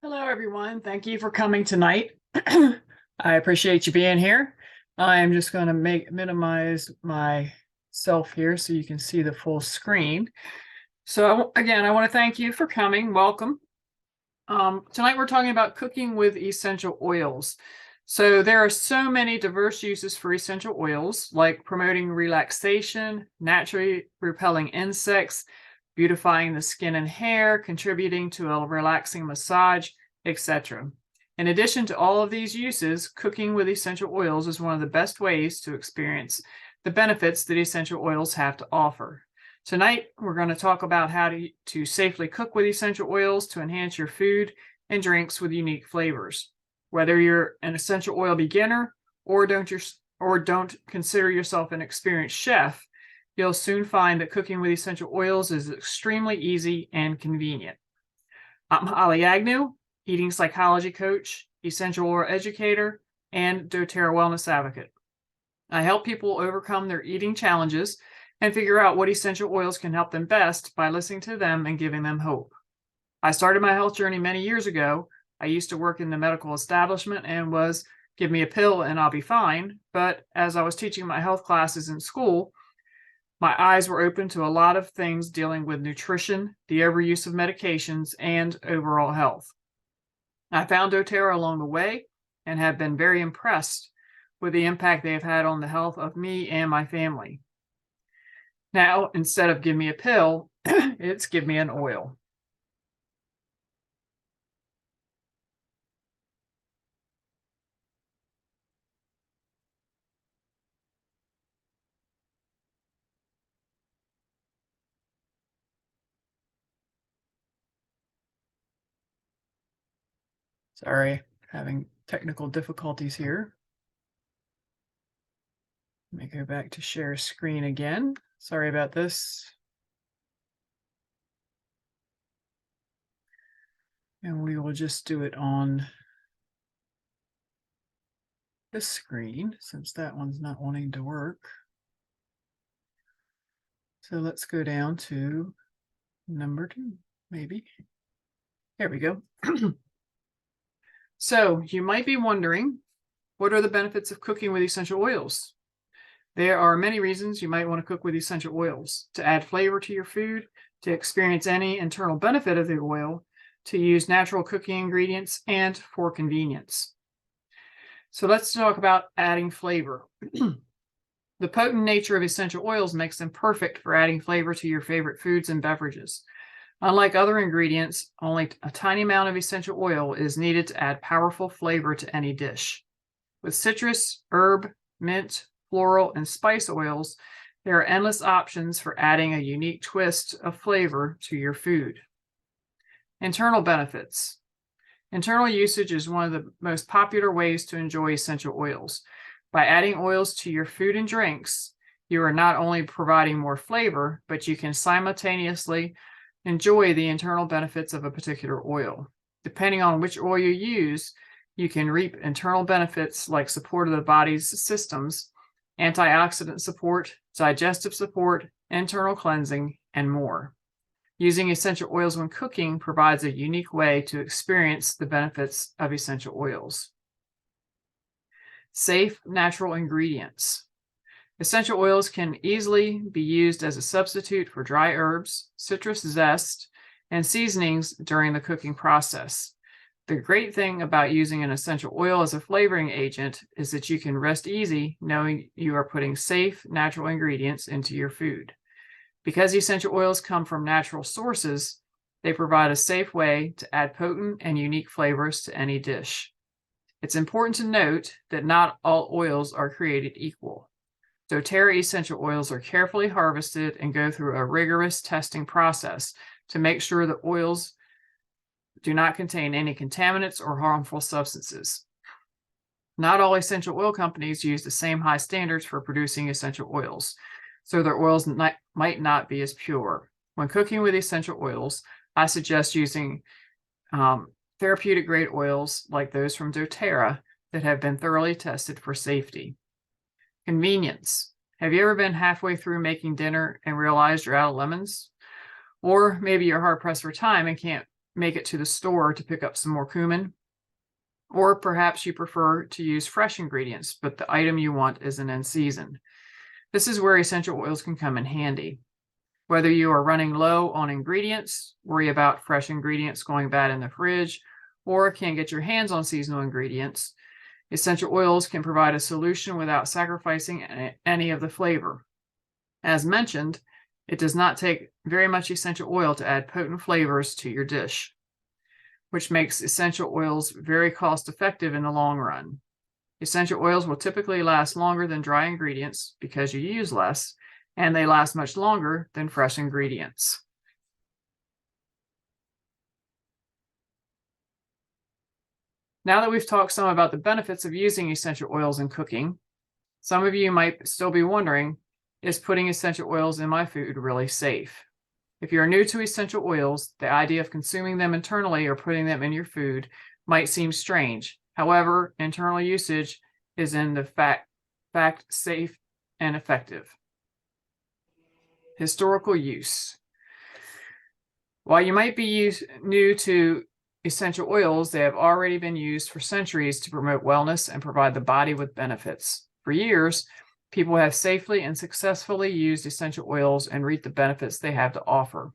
Hello, everyone. Thank you for coming tonight. I appreciate you being here. I am just going to minimize myself here so you can see the full screen. So again, I want to thank you for coming. Welcome. Tonight we're talking about cooking with essential oils. So there are so many diverse uses for essential oils, like promoting relaxation, naturally repelling insects, beautifying the skin and hair, contributing to a relaxing massage, etc. In addition to all of these uses, cooking with essential oils is one of the best ways to experience the benefits that essential oils have to offer. Tonight, we're going to talk about how to safely cook with essential oils to enhance your food and drinks with unique flavors. Whether you're an essential oil beginner or don't consider yourself an experienced chef, you'll soon find that cooking with essential oils is extremely easy and convenient. I'm Holly Agnew, eating psychology coach, essential oil educator, and doTERRA wellness advocate. I help people overcome their eating challenges and figure out what essential oils can help them best by listening to them and giving them hope. I started my health journey many years ago. I used to work in the medical establishment and was give me a pill and I'll be fine. But as I was teaching my health classes in school, my eyes were open to a lot of things dealing with nutrition, the overuse of medications, and overall health. I found doTERRA along the way and have been very impressed with the impact they have had on the health of me and my family. Now, instead of give me a pill, it's give me an oil. Sorry, having technical difficulties here. Let me go back to share screen again. Sorry about this. And we will just do it on this screen since that one's not wanting to work. So let's go down to number 2, maybe. There we go. So you might be wondering, what are the benefits of cooking with essential oils? There are many reasons you might want to cook with essential oils: to add flavor to your food, to experience any internal benefit of the oil, to use natural cooking ingredients, and for convenience. So let's talk about adding flavor. The potent nature of essential oils makes them perfect for adding flavor to your favorite foods and beverages. Unlike other ingredients, only a tiny amount of essential oil is needed to add powerful flavor to any dish. With citrus, herb, mint, floral, and spice oils, there are endless options for adding a unique twist of flavor to your food. Internal benefits. Internal usage is one of the most popular ways to enjoy essential oils. By adding oils to your food and drinks, you are not only providing more flavor, but you can simultaneously enjoy the internal benefits of a particular oil. Depending on which oil you use, you can reap internal benefits like support of the body's systems, antioxidant support, digestive support, internal cleansing, and more. Using essential oils when cooking provides a unique way to experience the benefits of essential oils. Safe, natural ingredients. Essential oils can easily be used as a substitute for dry herbs, citrus zest, and seasonings during the cooking process. The great thing about using an essential oil as a flavoring agent is that you can rest easy knowing you are putting safe, natural ingredients into your food. Because essential oils come from natural sources, they provide a safe way to add potent and unique flavors to any dish. It's important to note that not all oils are created equal. doTERRA essential oils are carefully harvested and go through a rigorous testing process to make sure that oils do not contain any contaminants or harmful substances. Not all essential oil companies use the same high standards for producing essential oils, so their oils might not be as pure. When cooking with essential oils, I suggest using therapeutic grade oils like those from doTERRA that have been thoroughly tested for safety. Convenience. Have you ever been halfway through making dinner and realized you're out of lemons? Or maybe you're hard pressed for time and can't make it to the store to pick up some more cumin. Or perhaps you prefer to use fresh ingredients, but the item you want isn't in season. This is where essential oils can come in handy. Whether you are running low on ingredients, worry about fresh ingredients going bad in the fridge, or can't get your hands on seasonal ingredients, essential oils can provide a solution without sacrificing any of the flavor. As mentioned, it does not take very much essential oil to add potent flavors to your dish, which makes essential oils very cost-effective in the long run. Essential oils will typically last longer than dry ingredients because you use less, and they last much longer than fresh ingredients. Now that we've talked some about the benefits of using essential oils in cooking, some of you might still be wondering, is putting essential oils in my food really safe? If you're new to essential oils, the idea of consuming them internally or putting them in your food might seem strange. However, internal usage is in the fact safe and effective. Historical use. While you might be new to essential oils, they have already been used for centuries to promote wellness and provide the body with benefits. For years, people have safely and successfully used essential oils and reaped the benefits they have to offer.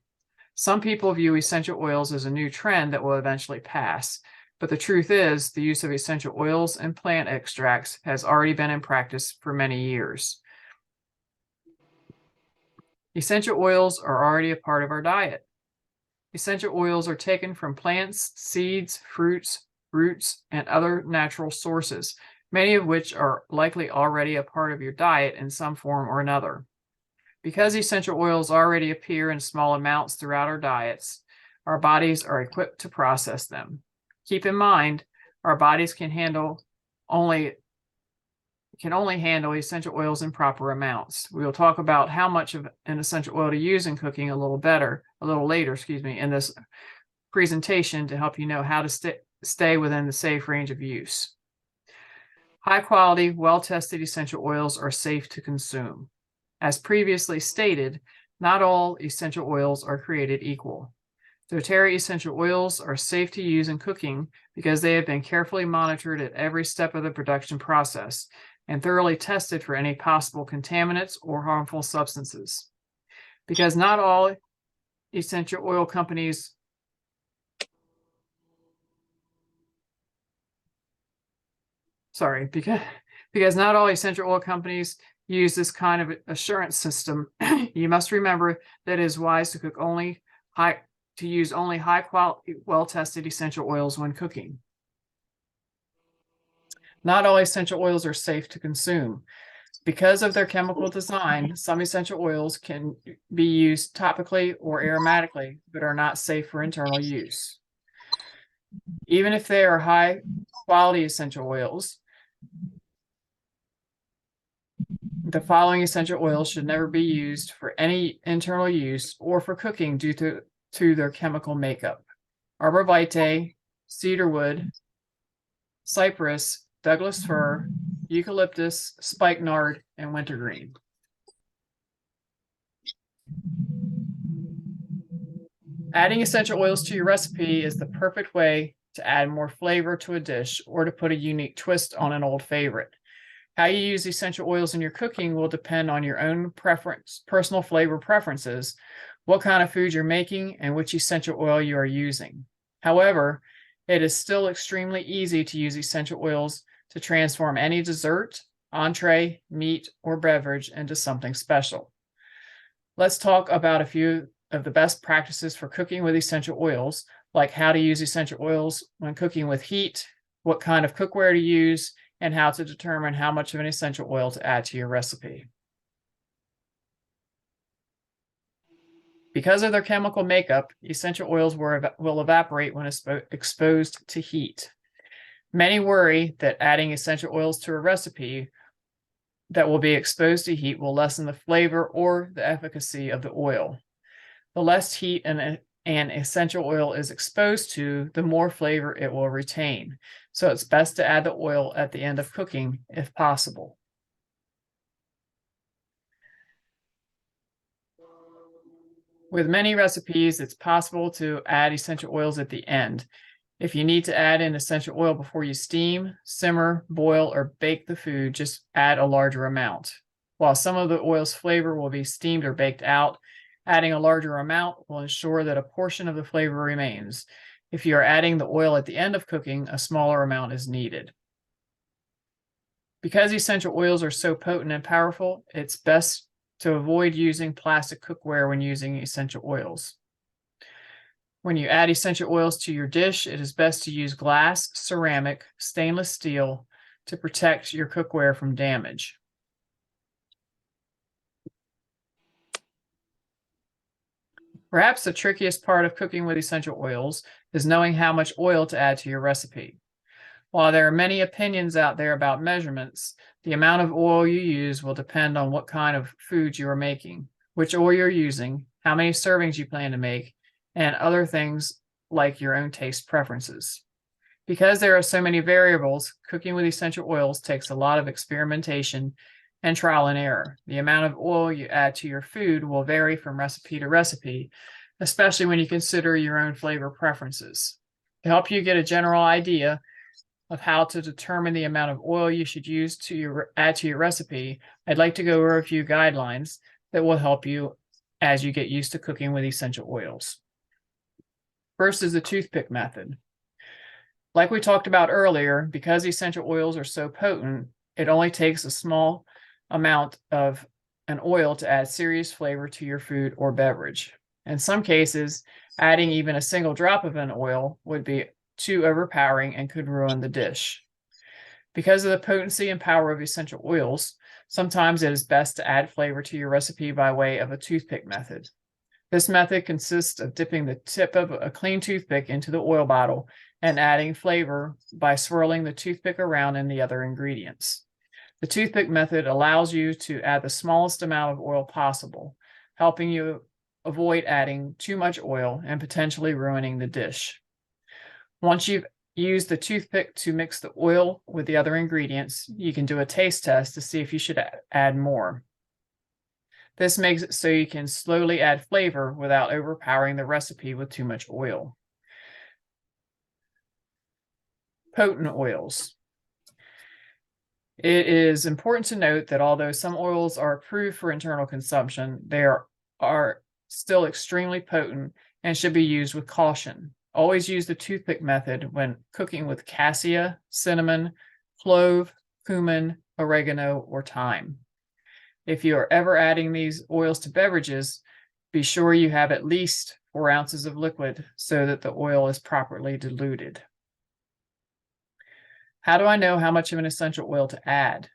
Some people view essential oils as a new trend that will eventually pass, but the truth is the use of essential oils and plant extracts has already been in practice for many years. Essential oils are already a part of our diet. Essential oils are taken from plants, seeds, fruits, roots, and other natural sources, many of which are likely already a part of your diet in some form or another. Because essential oils already appear in small amounts throughout our diets, our bodies are equipped to process them. Keep in mind, our bodies can only handle essential oils in proper amounts. We will talk about how much of an essential oil to use in cooking a little later, in this presentation to help you know how to stay within the safe range of use. High quality, well-tested essential oils are safe to consume. As previously stated, not all essential oils are created equal. doTERRA essential oils are safe to use in cooking because they have been carefully monitored at every step of the production process and thoroughly tested for any possible contaminants or harmful substances. Because not all essential oil companies because not all essential oil companies use this kind of assurance system, you must remember that it is wise to use only high quality, well-tested essential oils when cooking. Not all essential oils are safe to consume. Because of their chemical design, some essential oils can be used topically or aromatically, but are not safe for internal use. Even if they are high quality essential oils, the following essential oils should never be used for any internal use or for cooking due to their chemical makeup: arbor vitae, cedarwood, cypress, Douglas fir, eucalyptus, spikenard, and wintergreen. Adding essential oils to your recipe is the perfect way to add more flavor to a dish or to put a unique twist on an old favorite. How you use essential oils in your cooking will depend on your own personal flavor preferences, what kind of food you're making, and which essential oil you are using. However, it is still extremely easy to use essential oils to transform any dessert, entree, meat, or beverage into something special. Let's talk about a few of the best practices for cooking with essential oils, like how to use essential oils when cooking with heat, what kind of cookware to use, and how to determine how much of an essential oil to add to your recipe. Because of their chemical makeup, essential oils will evaporate when exposed to heat. Many worry that adding essential oils to a recipe that will be exposed to heat will lessen the flavor or the efficacy of the oil. The less heat an essential oil is exposed to, the more flavor it will retain. So it's best to add the oil at the end of cooking if possible. With many recipes, it's possible to add essential oils at the end. If you need to add in essential oil before you steam, simmer, boil, or bake the food, just add a larger amount. While some of the oil's flavor will be steamed or baked out, adding a larger amount will ensure that a portion of the flavor remains. If you are adding the oil at the end of cooking, a smaller amount is needed. Because essential oils are so potent and powerful, it's best to avoid using plastic cookware when using essential oils. When you add essential oils to your dish, it is best to use glass, ceramic, stainless steel to protect your cookware from damage. Perhaps the trickiest part of cooking with essential oils is knowing how much oil to add to your recipe. While there are many opinions out there about measurements, the amount of oil you use will depend on what kind of food you are making, which oil you're using, how many servings you plan to make, and other things like your own taste preferences. Because there are so many variables, cooking with essential oils takes a lot of experimentation and trial and error. The amount of oil you add to your food will vary from recipe to recipe, especially when you consider your own flavor preferences. To help you get a general idea of how to determine the amount of oil you should use to add to your recipe, I'd like to go over a few guidelines that will help you as you get used to cooking with essential oils. First is the toothpick method. Like we talked about earlier, because essential oils are so potent, it only takes a small amount of an oil to add serious flavor to your food or beverage. In some cases, adding even a single drop of an oil would be too overpowering and could ruin the dish. Because of the potency and power of essential oils, sometimes it is best to add flavor to your recipe by way of a toothpick method. This method consists of dipping the tip of a clean toothpick into the oil bottle and adding flavor by swirling the toothpick around in the other ingredients. The toothpick method allows you to add the smallest amount of oil possible, helping you avoid adding too much oil and potentially ruining the dish. Once you've used the toothpick to mix the oil with the other ingredients, you can do a taste test to see if you should add more. This makes it so you can slowly add flavor without overpowering the recipe with too much oil. Potent oils. It is important to note that although some oils are approved for internal consumption, they are still extremely potent and should be used with caution. Always use the toothpick method when cooking with cassia, cinnamon, clove, cumin, oregano, or thyme. If you are ever adding these oils to beverages, be sure you have at least 4 ounces of liquid so that the oil is properly diluted. How do I know how much of an essential oil to add?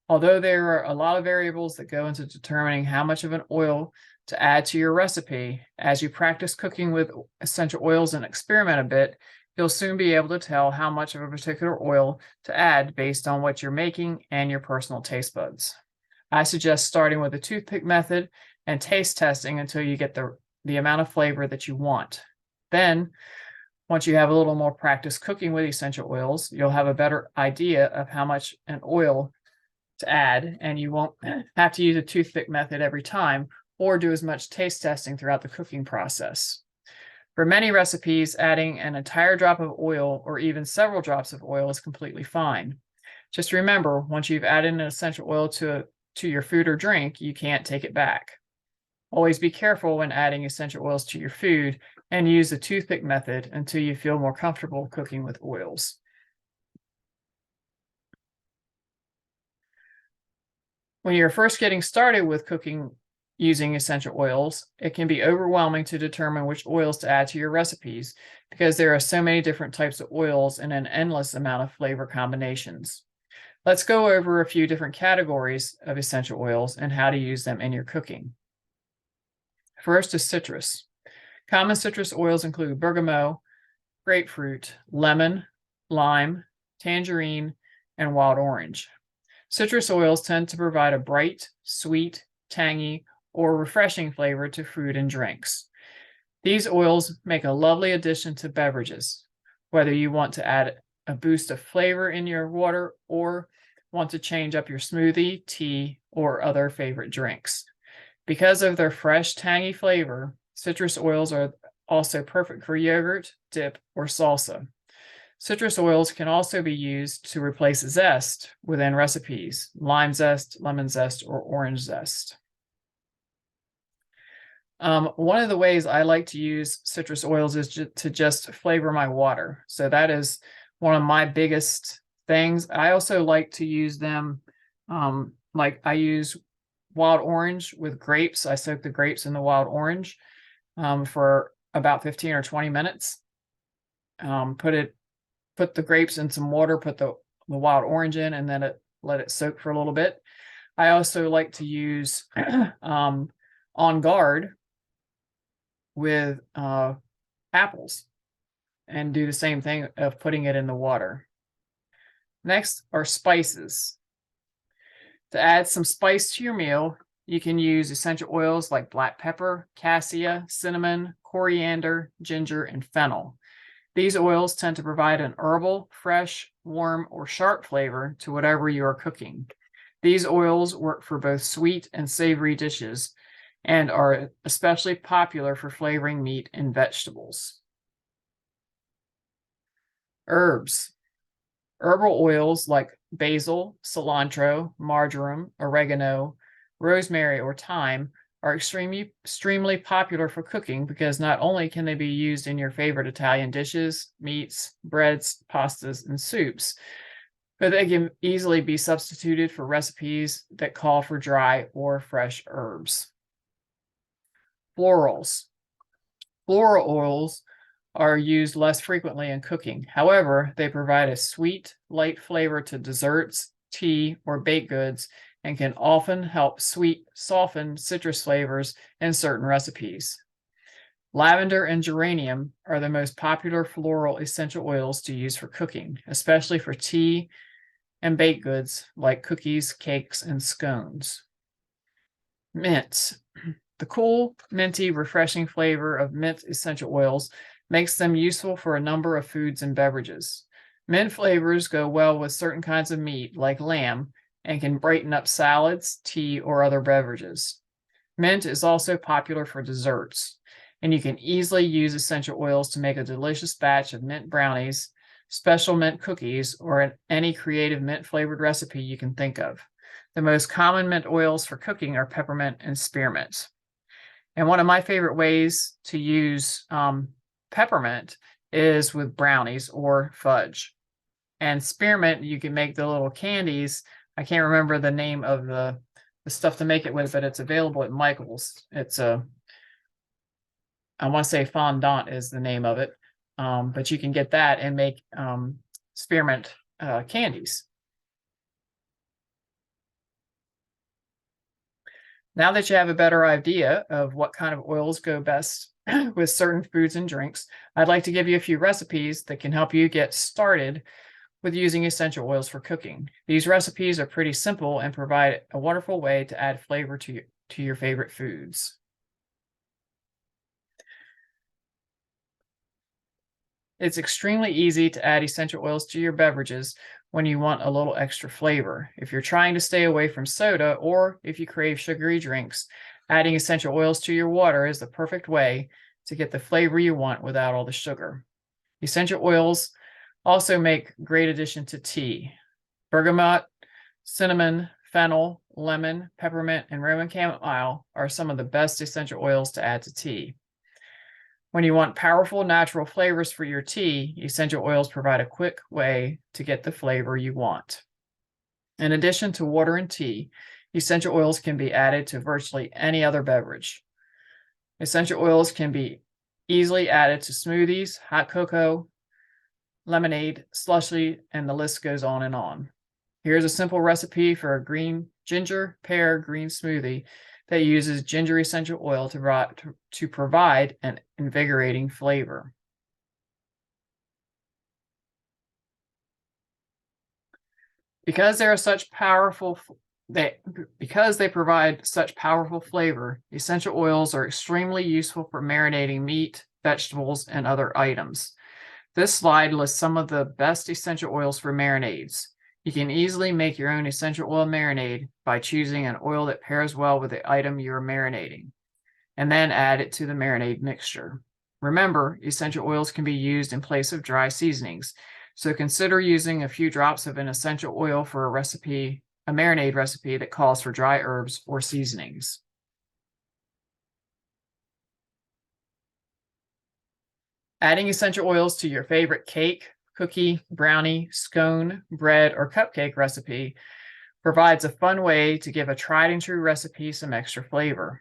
Although there are a lot of variables that go into determining how much of an oil to add to your recipe, as you practice cooking with essential oils and experiment a bit, you'll soon be able to tell how much of a particular oil to add based on what you're making and your personal taste buds. I suggest starting with the toothpick method and taste testing until you get the amount of flavor that you want. Then, once you have a little more practice cooking with essential oils, you'll have a better idea of how much an oil to add, and you won't have to use a toothpick method every time or do as much taste testing throughout the cooking process. For many recipes, adding an entire drop of oil or even several drops of oil is completely fine. Just remember, once you've added an essential oil to your food or drink, you can't take it back. Always be careful when adding essential oils to your food and use the toothpick method until you feel more comfortable cooking with oils. When you're first getting started with cooking using essential oils, it can be overwhelming to determine which oils to add to your recipes because there are so many different types of oils and an endless amount of flavor combinations. Let's go over a few different categories of essential oils and how to use them in your cooking. First is citrus. Common citrus oils include bergamot, grapefruit, lemon, lime, tangerine, and wild orange. Citrus oils tend to provide a bright, sweet, tangy, or refreshing flavor to food and drinks. These oils make a lovely addition to beverages, whether you want to add a boost of flavor in your water or want to change up your smoothie, tea, or other favorite drinks. Because of their fresh, tangy flavor, citrus oils are also perfect for yogurt, dip, or salsa. Citrus oils can also be used to replace zest within recipes, lime zest, lemon zest, or orange zest. One of the ways I like to use citrus oils is to just flavor my water. So that is one of my biggest things. I also like to use them, like I use wild orange with grapes. I soak the grapes in the wild orange for about 15 or 20 minutes. Put the grapes in some water, put the wild orange in, and then let it soak for a little bit. I also like to use On Guard with apples and do the same thing of putting it in the water. Next are spices. To add some spice to your meal, you can use essential oils like black pepper, cassia, cinnamon, coriander, ginger, and fennel. These oils tend to provide an herbal, fresh, warm, or sharp flavor to whatever you are cooking. These oils work for both sweet and savory dishes and are especially popular for flavoring meat and vegetables. Herbs. Herbal oils like basil, cilantro, marjoram, oregano, rosemary, or thyme are extremely popular for cooking because not only can they be used in your favorite Italian dishes, meats, breads, pastas, and soups, but they can easily be substituted for recipes that call for dry or fresh herbs. Florals. Floral oils are used less frequently in cooking. However, they provide a sweet, light flavor to desserts, tea, or baked goods, and can often help soften citrus flavors in certain recipes. Lavender and geranium are the most popular floral essential oils to use for cooking, especially for tea and baked goods like cookies, cakes, and scones. Mints. The cool, minty, refreshing flavor of mint essential oils makes them useful for a number of foods and beverages. Mint flavors go well with certain kinds of meat, like lamb, and can brighten up salads, tea, or other beverages. Mint is also popular for desserts, and you can easily use essential oils to make a delicious batch of mint brownies, special mint cookies, or any creative mint-flavored recipe you can think of. The most common mint oils for cooking are peppermint and spearmint. And one of my favorite ways to use peppermint is with brownies or fudge. And spearmint, you can make the little candies. I can't remember the name of the stuff to make it with, but it's available at Michael's. It's I want to say fondant is the name of it. But you can get that and make spearmint candies. Now that you have a better idea of what kind of oils go best with certain foods and drinks, I'd like to give you a few recipes that can help you get started with using essential oils for cooking. These recipes are pretty simple and provide a wonderful way to add flavor to your favorite foods. It's extremely easy to add essential oils to your beverages when you want a little extra flavor. If you're trying to stay away from soda or if you crave sugary drinks, adding essential oils to your water is the perfect way to get the flavor you want without all the sugar. Essential oils also make great addition to tea. Bergamot, cinnamon, fennel, lemon, peppermint, and Roman chamomile are some of the best essential oils to add to tea. When you want powerful natural flavors for your tea, essential oils provide a quick way to get the flavor you want. In addition to water and tea, essential oils can be added to virtually any other beverage. Essential oils can be easily added to smoothies, hot cocoa, lemonade, slushie, and the list goes on and on. Here's a simple recipe for a green ginger pear green smoothie that uses ginger essential oil to provide an invigorating flavor. Because they provide such powerful flavor, essential oils are extremely useful for marinating meat, vegetables, and other items. This slide lists some of the best essential oils for marinades. You can easily make your own essential oil marinade by choosing an oil that pairs well with the item you are marinating, and then add it to the marinade mixture. Remember, essential oils can be used in place of dry seasonings, so consider using a few drops of an essential oil for a marinade recipe that calls for dry herbs or seasonings. Adding essential oils to your favorite cake, cookie, brownie, scone, bread, or cupcake recipe provides a fun way to give a tried and true recipe some extra flavor.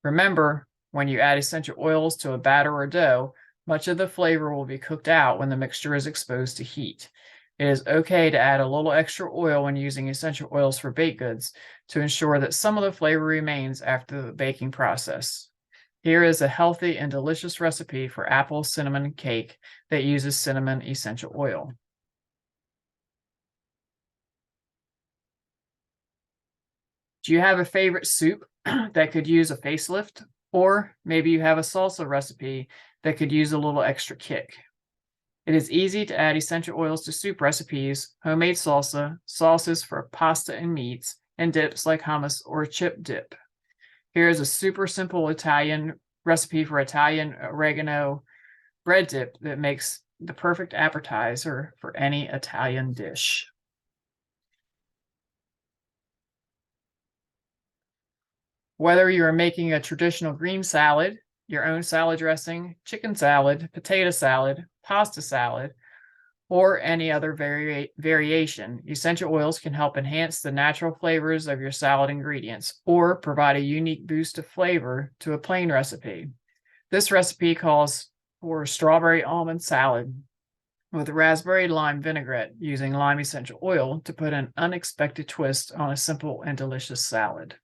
Remember, when you add essential oils to a batter or dough, much of the flavor will be cooked out when the mixture is exposed to heat. It is okay to add a little extra oil when using essential oils for baked goods to ensure that some of the flavor remains after the baking process. Here is a healthy and delicious recipe for apple cinnamon cake that uses cinnamon essential oil. Do you have a favorite soup that could use a facelift? Or maybe you have a salsa recipe that could use a little extra kick. It is easy to add essential oils to soup recipes, homemade salsa, sauces for pasta and meats, and dips like hummus or chip dip. Here's a super simple Italian recipe for Italian oregano bread dip that makes the perfect appetizer for any Italian dish. Whether you are making a traditional green salad, your own salad dressing, chicken salad, potato salad, pasta salad, or any other variation, essential oils can help enhance the natural flavors of your salad ingredients or provide a unique boost of flavor to a plain recipe. This recipe calls for strawberry almond salad with raspberry lime vinaigrette using lime essential oil to put an unexpected twist on a simple and delicious salad.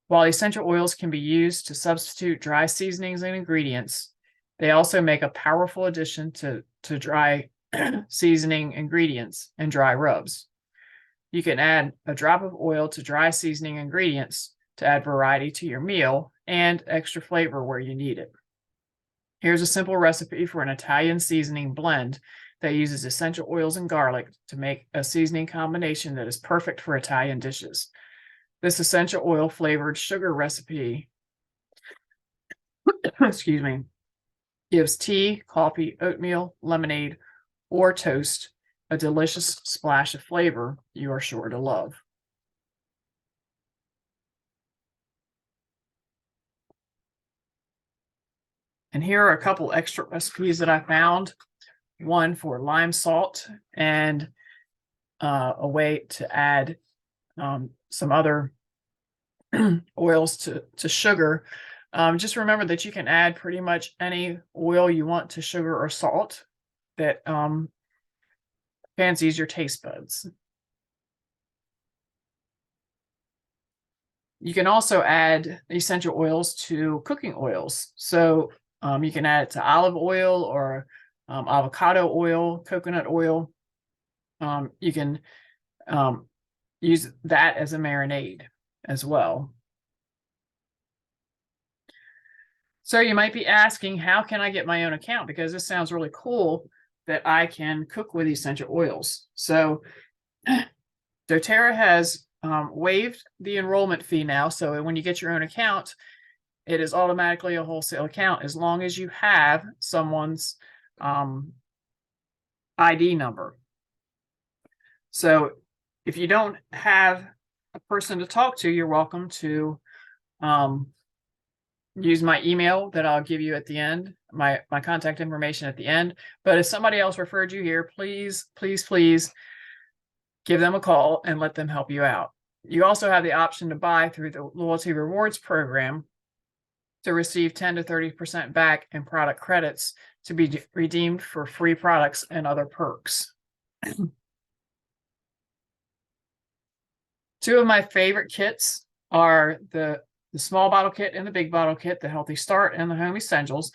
While essential oils can be used to substitute dry seasonings and ingredients, they also make a powerful addition to dry seasoning ingredients and dry rubs. You can add a drop of oil to dry seasoning ingredients to add variety to your meal and extra flavor where you need it. Here's a simple recipe for an Italian seasoning blend that uses essential oils and garlic to make a seasoning combination that is perfect for Italian dishes. This essential oil flavored sugar recipe, excuse me, gives tea, coffee, oatmeal, lemonade, or toast a delicious splash of flavor you are sure to love. And here are a couple extra recipes that I found. One for lime salt and a way to add some other oils to sugar. Just remember that you can add pretty much any oil you want to sugar or salt that fancies your taste buds. You can also add essential oils to cooking oils. So you can add it to olive oil or avocado oil, coconut oil. You can use that as a marinade as well. So you might be asking, how can I get my own account? Because this sounds really cool that I can cook with essential oils. So doTERRA has waived the enrollment fee now. So when you get your own account, it is automatically a wholesale account as long as you have someone's ID number. So if you don't have a person to talk to, you're welcome to use my email that I'll give you at the end, my contact information at the end. But if somebody else referred you here, please give them a call and let them help you out. You also have the option to buy through the Loyalty Rewards program to receive 10 to 30% back in product credits to be redeemed for free products and other perks. Two of my favorite kits are the small bottle kit and the big bottle kit, the Healthy Start and the Home Essentials.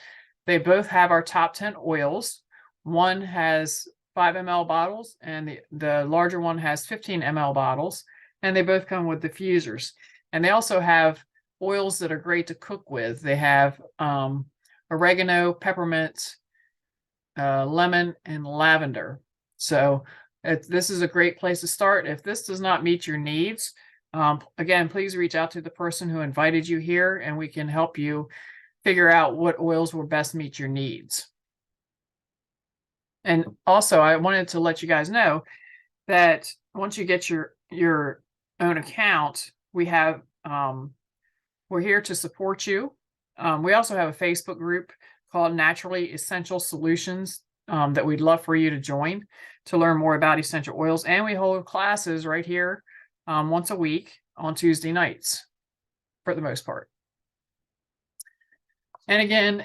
They both have our top 10 oils. One has 5 ml bottles and the larger one has 15 ml bottles, and they both come with diffusers. And they also have oils that are great to cook with. They have oregano, peppermint, lemon, and lavender. So this is a great place to start. If this does not meet your needs, again, please reach out to the person who invited you here, and we can help you figure out what oils will best meet your needs. And also, I wanted to let you guys know that once you get your own account, we have we're here to support you. We also have a Facebook group called Naturally Essential Solutions that we'd love for you to join to learn more about essential oils. And we hold classes right here once a week on Tuesday nights for the most part. And again,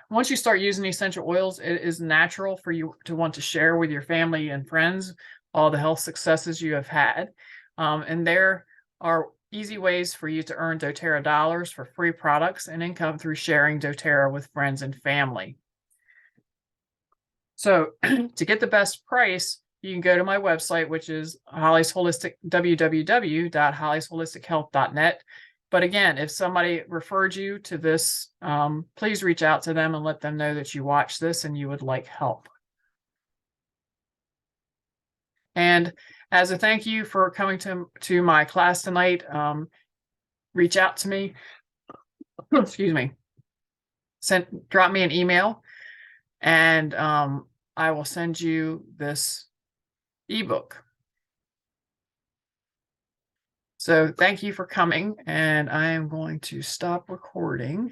once you start using essential oils, it is natural for you to want to share with your family and friends all the health successes you have had. And there are easy ways for you to earn doTERRA dollars for free products and income through sharing doTERRA with friends and family. So to get the best price, you can go to my website, which is Holly's Holistic, www.hollysHolisticHealth.net. But again, if somebody referred you to this, please reach out to them and let them know that you watch this and you would like help. And as a thank you for coming to my class tonight, reach out to me. Excuse me. Drop me an email, and I will send you this ebook. So thank you for coming, and I am going to stop recording.